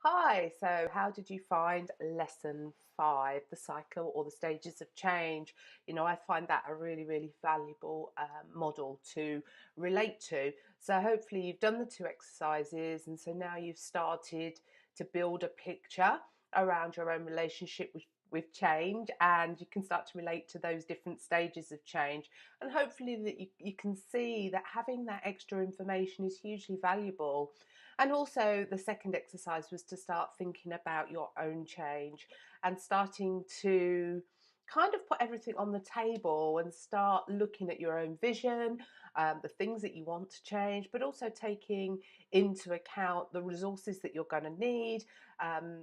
Hi, so how did you find lesson five, the cycle or the stages of change? I find that a really valuable model to relate to. So, hopefully, you've done the two exercises, and so now you've started to build a picture around your own relationship with change, and you can start to relate to those different stages of change. And hopefully, that you can see that having that extra information is hugely valuable. And also, the second exercise was to start thinking about your own change and starting to kind of put everything on the table and start looking at your own vision, the things that you want to change, but also taking into account the resources that you're going to need,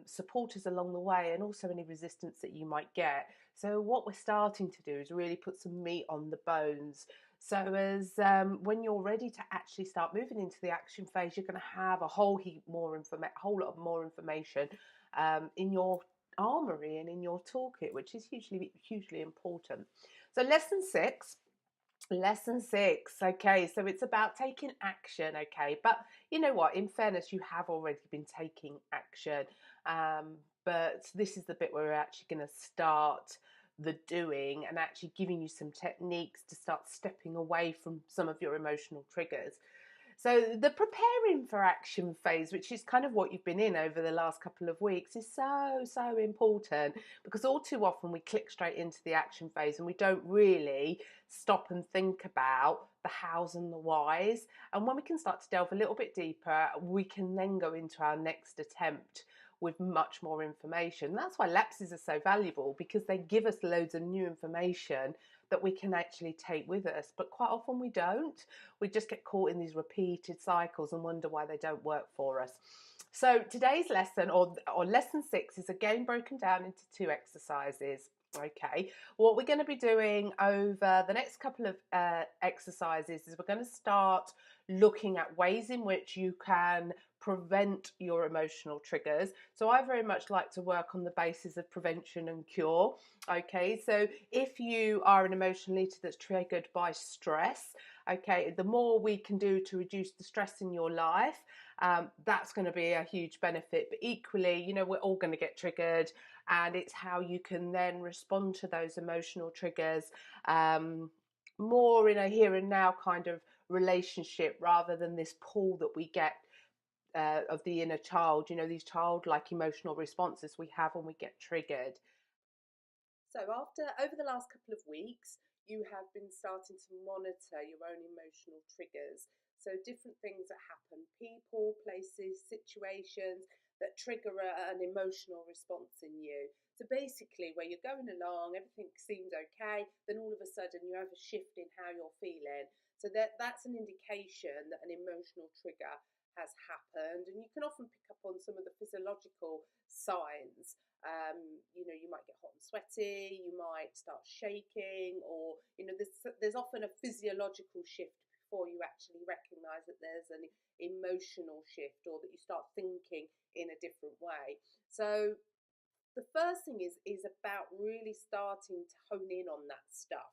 supporters along the way, and also any resistance that you might get. So, what we're starting to do is really put some meat on the bones. So, as when you're ready to actually start moving into the action phase, you're going to have a whole lot more information in your armory and in your toolkit, which is hugely important. So, lesson six. Okay, so it's about taking action. Okay, but you know what? In fairness, you have already been taking action, but this is the bit where we're actually going to start the doing and actually giving you some techniques to start stepping away from some of your emotional triggers. So, the preparing for action phase, which is kind of what you've been in over the last couple of weeks, is so important, because all too often we click straight into the action phase and we don't really stop and think about the hows and the whys. And when we can start to delve a little bit deeper, we can then go into our next attempt with much more information. That's why lapses are so valuable, because they give us loads of new information that we can actually take with us. But quite often we don't. We just get caught in these repeated cycles and wonder why they don't work for us. So today's lesson, or lesson six, is again broken down into two exercises. Okay, what we're going to be doing over the next couple of exercises is we're going to start looking at ways in which you can prevent your emotional triggers. So I very much like to work on the basis of prevention and cure. Okay, so if you are an emotional eater that's triggered by stress, okay, the more we can do to reduce the stress in your life, that's going to be a huge benefit. But equally, we're all going to get triggered, and it's how you can then respond to those emotional triggers more in a here and now kind of relationship, rather than this pull that we get of the inner child, these childlike emotional responses we have when we get triggered. So, over the last couple of weeks, you have been starting to monitor your own emotional triggers. So, different things that happen, people, places, situations that trigger an emotional response in you. So, basically, where you're going along, everything seems okay, then all of a sudden you have a shift in how you're feeling. So, that's an indication that an emotional trigger has happened. And you can often pick up on some of the physiological signs. You might get hot and sweaty, you might start shaking, or there's often a physiological shift before you actually recognize that there's an emotional shift, or that you start thinking in a different way. So the first thing is about really starting to hone in on that stuff.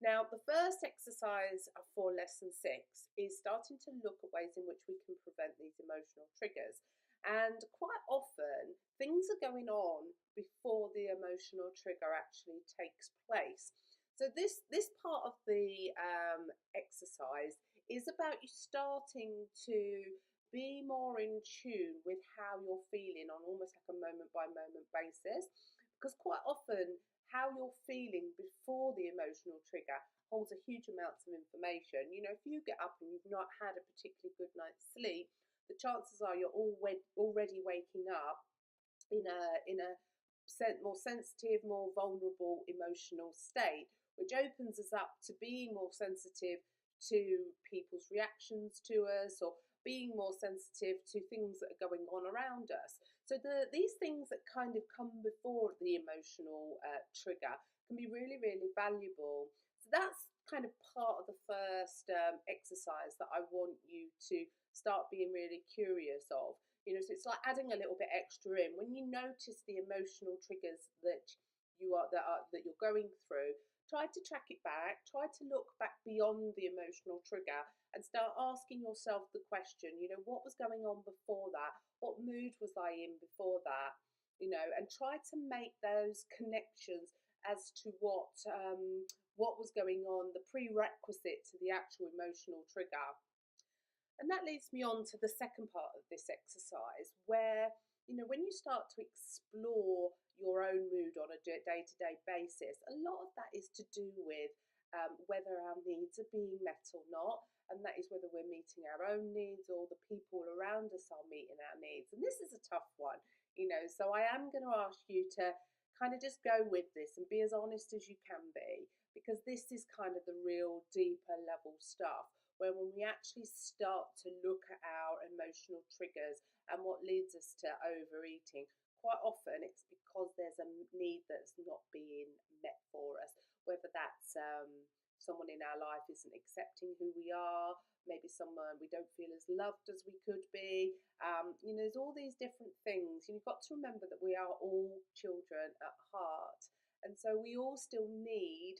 Now, the first exercise for lesson six is starting to look at ways in which we can prevent these emotional triggers. And quite often, things are going on before the emotional trigger actually takes place. So this part of the exercise is about you starting to be more in tune with how you're feeling on almost like a moment by moment basis, because quite often how you're feeling before the emotional trigger holds a huge amount of information. If you get up and you've not had a particularly good night's sleep, the chances are you're already waking up in a more sensitive, more vulnerable emotional state, which opens us up to being more sensitive to people's reactions to us, or being more sensitive to things that are going on around us. So these things that kind of come before the emotional trigger can be really valuable. So that's kind of part of the first exercise that I want you to start being really curious of. So it's like adding a little bit extra in when you notice the emotional triggers that you're going through. try to track it back, try to look back beyond the emotional trigger and start asking yourself the question, what was going on before that? What mood was I in before that? And try to make those connections as to what was going on, the prerequisite to the actual emotional trigger. And that leads me on to the second part of this exercise, where, when you start to explore your own mood on a day-to-day basis, a lot of that is to do with whether our needs are being met or not. And that is whether we're meeting our own needs or the people around us are meeting our needs. And this is a tough one, so I am going to ask you to kind of just go with this and be as honest as you can be, because this is kind of the real deeper level stuff, where when we actually start to look at our emotional triggers and what leads us to overeating, quite often it's because there's a need that's not being met for us, whether that's someone in our life isn't accepting who we are, maybe someone we don't feel as loved as we could be. There's all these different things. You've got to remember that we are all children at heart, and so we all still need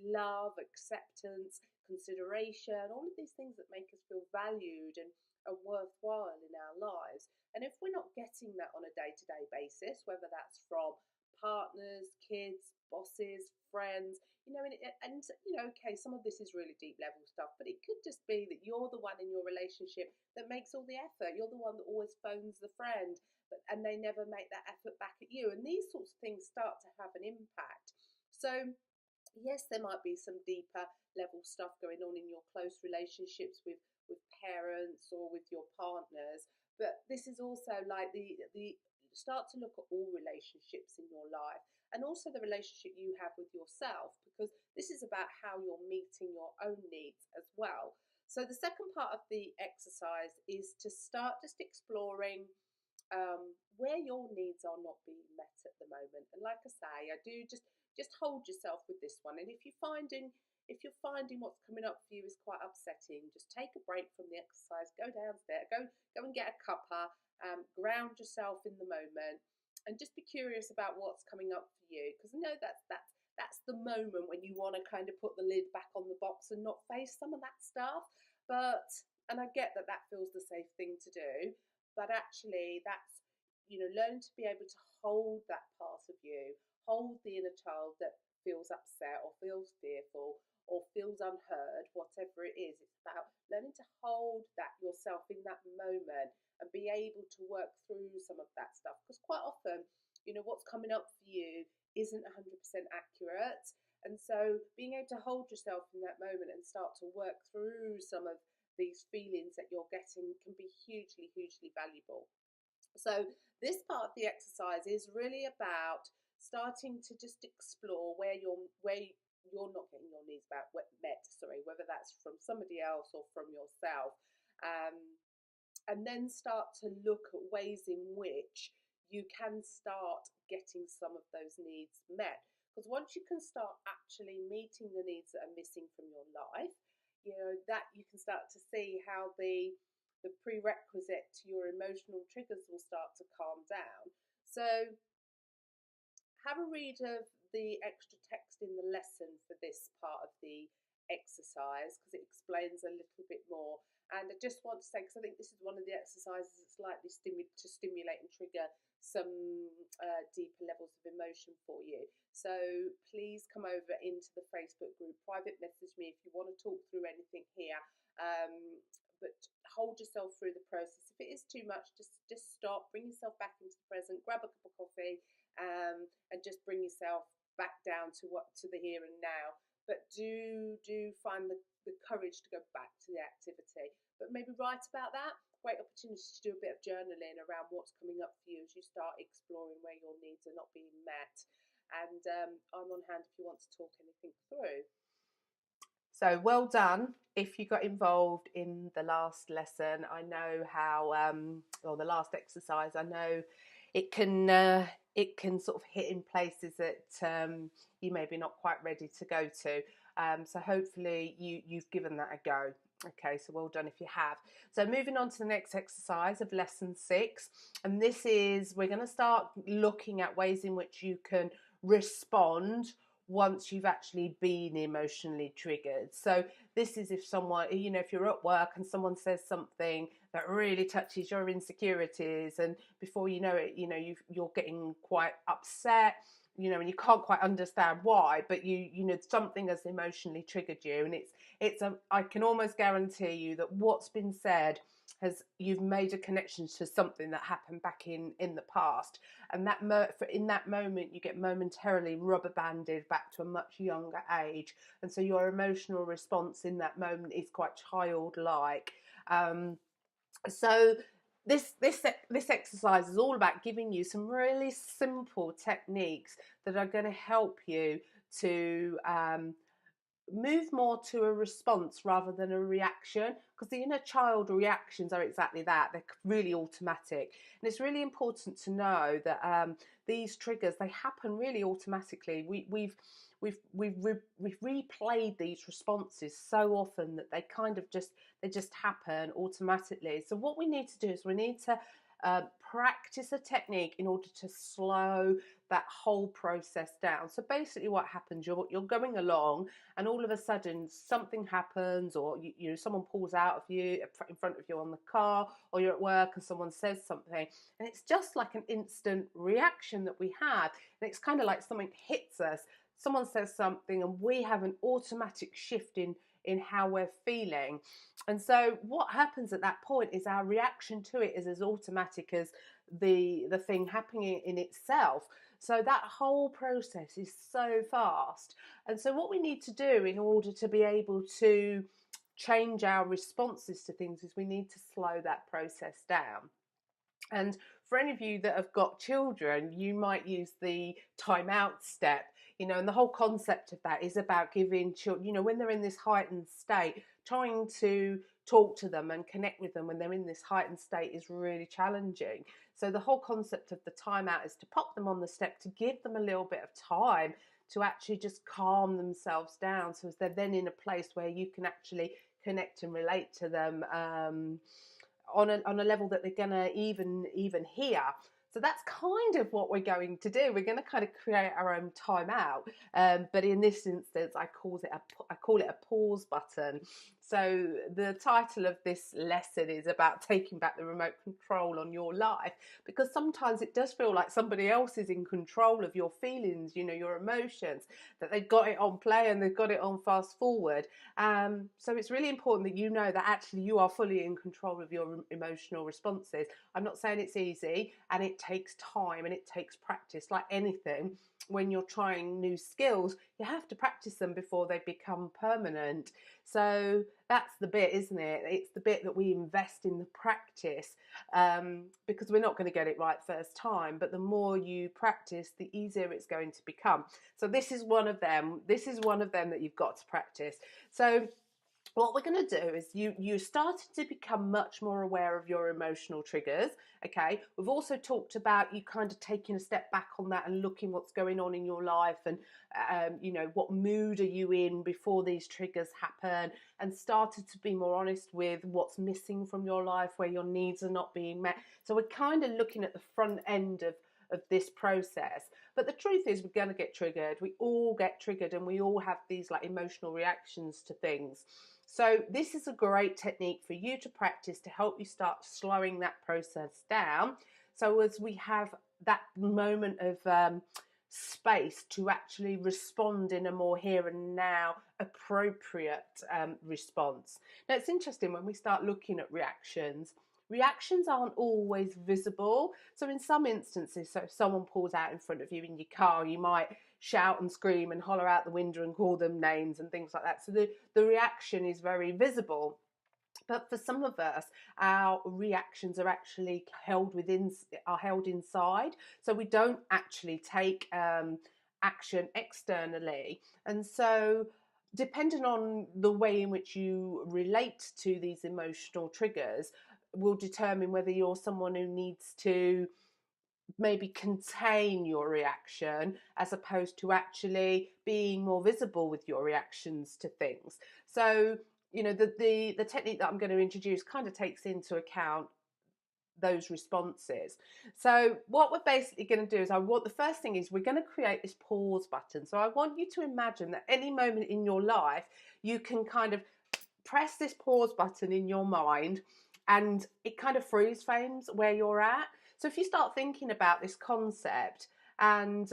love, acceptance, consideration, all of these things that make us feel valued and are worthwhile in our lives. And if we're not getting that on a day-to-day basis, whether that's from partners, kids, bosses, friends, okay, some of this is really deep level stuff, but it could just be that you're the one in your relationship that makes all the effort. You're the one that always phones the friend, and they never make that effort back at you. And these sorts of things start to have an impact. So yes, there might be some deeper level stuff going on in your close relationships with parents or with your partners, but this is also like the start to look at all relationships in your life, and also the relationship you have with yourself, because this is about how you're meeting your own needs as well. So the second part of the exercise is to start just exploring where your needs are not being met at the moment. And like I say, I do just hold yourself with this one. And if you're finding what's coming up for you is quite upsetting, just take a break from the exercise, go downstairs, go and get a cuppa, ground yourself in the moment, and just be curious about what's coming up for you. Because I know that's the moment when you want to kind of put the lid back on the box and not face some of that stuff. And I get that feels the safe thing to do, but actually that's, learning to be able to hold that part of you, hold the inner child that feels upset or feels fearful or feels unheard, whatever it is. It's about learning to hold that yourself in that moment and be able to work through some of that stuff. Because quite often, what's coming up for you isn't 100% accurate. And so being able to hold yourself in that moment and start to work through some of these feelings that you're getting can be hugely, hugely valuable. So this part of the exercise is really about starting to just explore where you're not getting your needs met, whether that's from somebody else or from yourself, and then start to look at ways in which you can start getting some of those needs met. Because once you can start actually meeting the needs that are missing from your life, that you can start to see how the prerequisite to your emotional triggers will start to calm down. So have a read of the extra text in the lesson for this part of the exercise, because it explains a little bit more. And I just want to say, because I think this is one of the exercises that's likely to stimulate and trigger some deeper levels of emotion for you. So please come over into the Facebook group, private message me if you want to talk through anything here. But hold yourself through the process. If it is too much, just stop, bring yourself back into the present, grab a cup of coffee, and just bring yourself back down to the here and now. But do find the courage to go back to the activity. But maybe write about that. Great opportunity to do a bit of journaling around what's coming up for you as you start exploring where your needs are not being met. And I'm on hand if you want to talk anything through. So well done if you got involved in the last lesson. I know how, or the last exercise, I know it can sort of hit in places that you maybe not quite ready to go to. So hopefully you've given that a go. Okay, so well done if you have. So moving on to the next exercise of lesson 6, and this is, we're going to start looking at ways in which you can respond once you've actually been emotionally triggered. So this is if someone, if you're at work and someone says something that really touches your insecurities, and before you know it, you're getting quite upset, and you can't quite understand why, but something has emotionally triggered you, and I can almost guarantee you that what's been said you've made a connection to something that happened back in the past, and in that moment you get momentarily rubber banded back to a much younger age, and so your emotional response in that moment is quite childlike. So this exercise is all about giving you some really simple techniques that are going to help you to move more to a response rather than a reaction, because the inner child reactions are exactly that. They're really automatic, and it's really important to know that these triggers, they happen really automatically. We've replayed these responses so often that they just happen automatically. So what we need to do is we need to practice a technique in order to slow that whole process down. So basically what happens, you're going along, and all of a sudden something happens, or someone pulls out of you in front of you on the car, or you're at work and someone says something, and it's just like an instant reaction that we have, and it's kind of like something hits us. Someone says something and we have an automatic shift in how we're feeling. And so what happens at that point is our reaction to it is as automatic as the thing happening in itself. So that whole process is so fast. And so what we need to do in order to be able to change our responses to things is we need to slow that process down. And for any of you that have got children, you might use the time out step, and the whole concept of that is about giving children, when they're in this heightened state, trying to talk to them and connect with them when they're in this heightened state is really challenging. So the whole concept of the time out is to pop them on the step, to give them a little bit of time to actually just calm themselves down, so as they're then in a place where you can actually connect and relate to them on a level that they're gonna even hear. So that's kind of what we're going to do. We're going to kind of create our own timeout, but in this instance, I call it a pause button. So the title of this lesson is about taking back the remote control on your life, because sometimes it does feel like somebody else is in control of your feelings, your emotions, that they've got it on play and they've got it on fast forward. So it's really important that you know that actually you are fully in control of your emotional responses. I'm not saying it's easy, and it takes time and it takes practice. Like anything, when you're trying new skills, you have to practice them before they become permanent. So that's the bit, isn't it? It's the bit that we invest in the practice, because we're not going to get it right first time, but the more you practice, the easier it's going to become. So this is one of them. This is one of them that you've got to practice. So what we're going to do is you started to become much more aware of your emotional triggers. Okay, we've also talked about you kind of taking a step back on that and looking what's going on in your life, and what mood are you in before these triggers happen, and started to be more honest with what's missing from your life, where your needs are not being met. So we're kind of looking at the front end of this process. But the truth is, we're going to get triggered. We all get triggered, and we all have these like emotional reactions to things. So this is a great technique for you to practice to help you start slowing that process down. So as we have that moment of space to actually respond in a more here and now appropriate response. Now it's interesting when we start looking at reactions aren't always visible. So in some instances, so if someone pulls out in front of you in your car, you might shout and scream and holler out the window and call them names and things like that. So the reaction is very visible. But for some of us, our reactions are actually held inside. So we don't actually take action externally. And so depending on the way in which you relate to these emotional triggers will determine whether you're someone who needs to maybe contain your reaction as opposed to actually being more visible with your reactions to things. So the technique that I'm going to introduce kind of takes into account those responses. So what we're basically going to do is the first thing is we're going to create this pause button. So I want you to imagine that any moment in your life you can kind of press this pause button in your mind, and it kind of freeze frames where you're at. So if you start thinking about this concept, and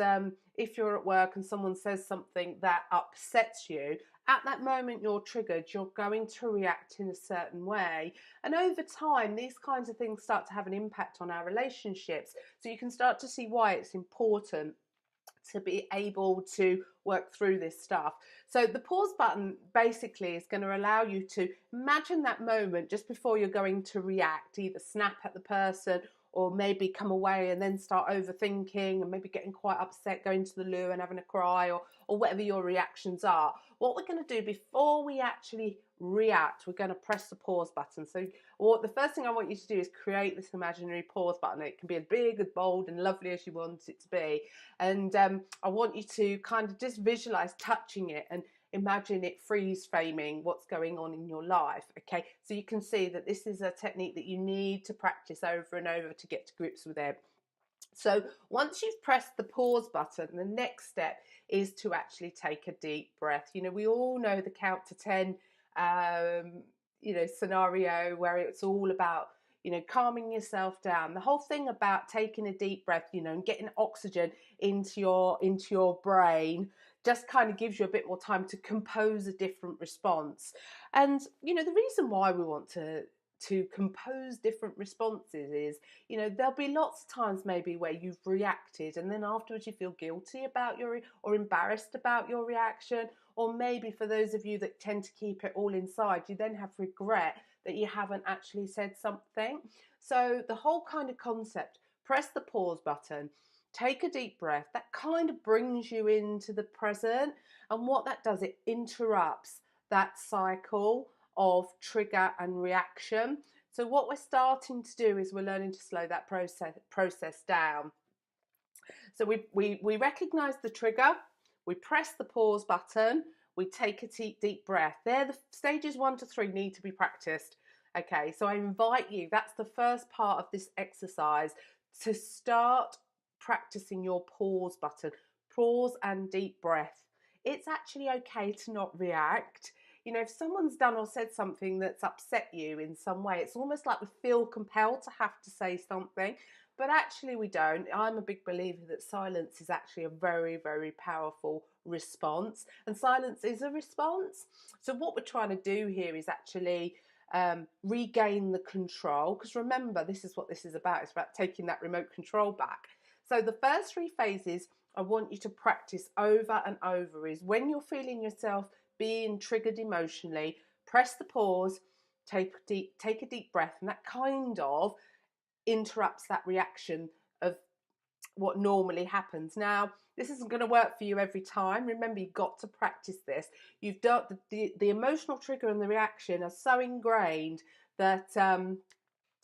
if you're at work and someone says something that upsets you, at that moment you're triggered, you're going to react in a certain way. And over time, these kinds of things start to have an impact on our relationships. So you can start to see why it's important to be able to work through this stuff. So the pause button basically is going to allow you to imagine that moment just before you're going to react, either snap at the person or maybe come away and then start overthinking and maybe getting quite upset, going to the loo and having a cry, or whatever your reactions are. What we're going to do before we actually react, we're going to press the pause button. So the first thing I want you to do is create this imaginary pause button. It can be as big, as bold and lovely as you want it to be. And I want you to kind of just visualize touching it and imagine it freeze framing what's going on in your life. Okay, so you can see that this is a technique that you need to practice over and over to get to grips with it. So once you've pressed the pause button, the next step is to actually take a deep breath. You know, we all know the count to 10 scenario where it's all about, calming yourself down. The whole thing about taking a deep breath, and getting oxygen into your brain just kind of gives you a bit more time to compose a different response. And, the reason why we want to compose different responses is, there'll be lots of times maybe where you've reacted and then afterwards you feel guilty about or embarrassed about your reaction, or maybe for those of you that tend to keep it all inside, you then have regret that you haven't actually said something. So the whole kind of concept, press the pause button, take a deep breath, that kind of brings you into the present. And what that does, it interrupts that cycle of trigger and reaction. So what we're starting to do is we're learning to slow that process down. So we recognize the trigger, we press the pause button, we take a deep breath. There, the stages 1 to 3 need to be practiced. Okay, so I invite you, that's the first part of this exercise, to start practicing your pause button. Pause and deep breath. It's actually okay to not react. If someone's done or said something that's upset you in some way, it's almost like we feel compelled to have to say something, but actually we don't. I'm a big believer that silence is actually a very, very powerful response, and silence is a response. So what we're trying to do here is actually regain the control, because remember, this is what this is about. It's about taking that remote control back. So the first 3 phases I want you to practice over and over is when you're feeling yourself being triggered emotionally, press the pause, take a deep breath, and that kind of interrupts that reaction of what normally happens. Now, this isn't going to work for you every time. Remember, you've got to practice this. You've done the emotional trigger and the reaction are so ingrained that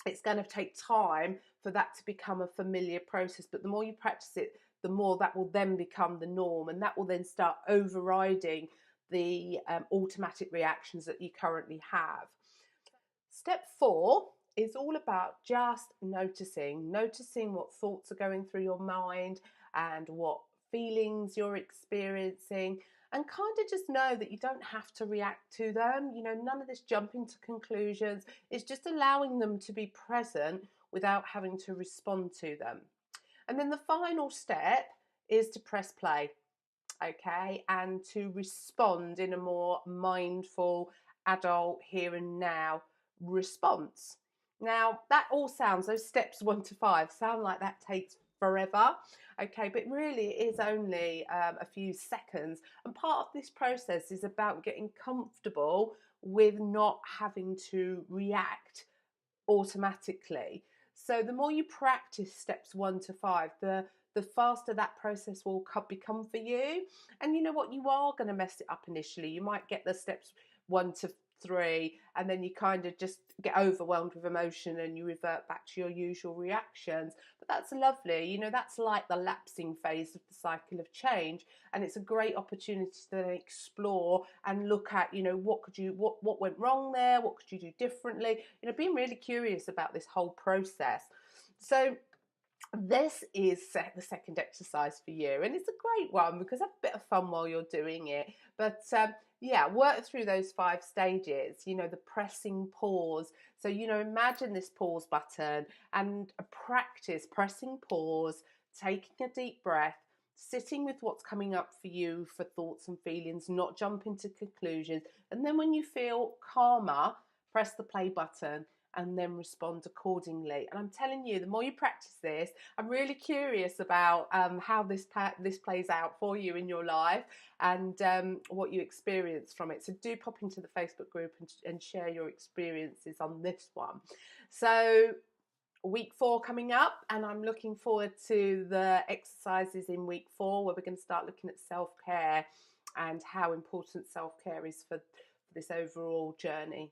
it's going to take time for that to become a familiar process. But the more you practice it, the more that will then become the norm, and that will then start overriding the automatic reactions that you currently have. Step 4 is all about just noticing what thoughts are going through your mind and what feelings you're experiencing, and kind of just know that you don't have to react to them. None of this jumping to conclusions. It's just allowing them to be present without having to respond to them. And then the final step is to press play, okay, and to respond in a more mindful, adult, here and now response. Now, that all sounds, those steps 1 to 5 sound like that takes forever, okay, but really it is only a few seconds. And part of this process is about getting comfortable with not having to react automatically. So the more you practice steps 1 to 5, the faster that process will become for you. And you know what, you are going to mess it up initially. You might get the steps 1 to 3, and then you kind of just get overwhelmed with emotion and you revert back to your usual reactions. But that's lovely. You know, that's like the lapsing phase of the cycle of change, and it's a great opportunity to then explore and look at, you know, what went wrong there, what could you do differently, you know, being really curious about this whole process. So this is the second exercise for you, and it's a great one because have a bit of fun while you're doing it. But yeah, work through those 5 stages, you know, the pressing pause. So, you know, imagine this pause button and practice pressing pause, taking a deep breath, sitting with what's coming up for you for thoughts and feelings, not jumping to conclusions. And then when you feel calmer, press the play button and then respond accordingly. And I'm telling you, the more you practice this, I'm really curious about how this plays out for you in your life, and what you experience from it. So do pop into the Facebook group and share your experiences on this one. So week 4 coming up, and I'm looking forward to the exercises in week 4 where we're going to start looking at self-care and how important self-care is for this overall journey.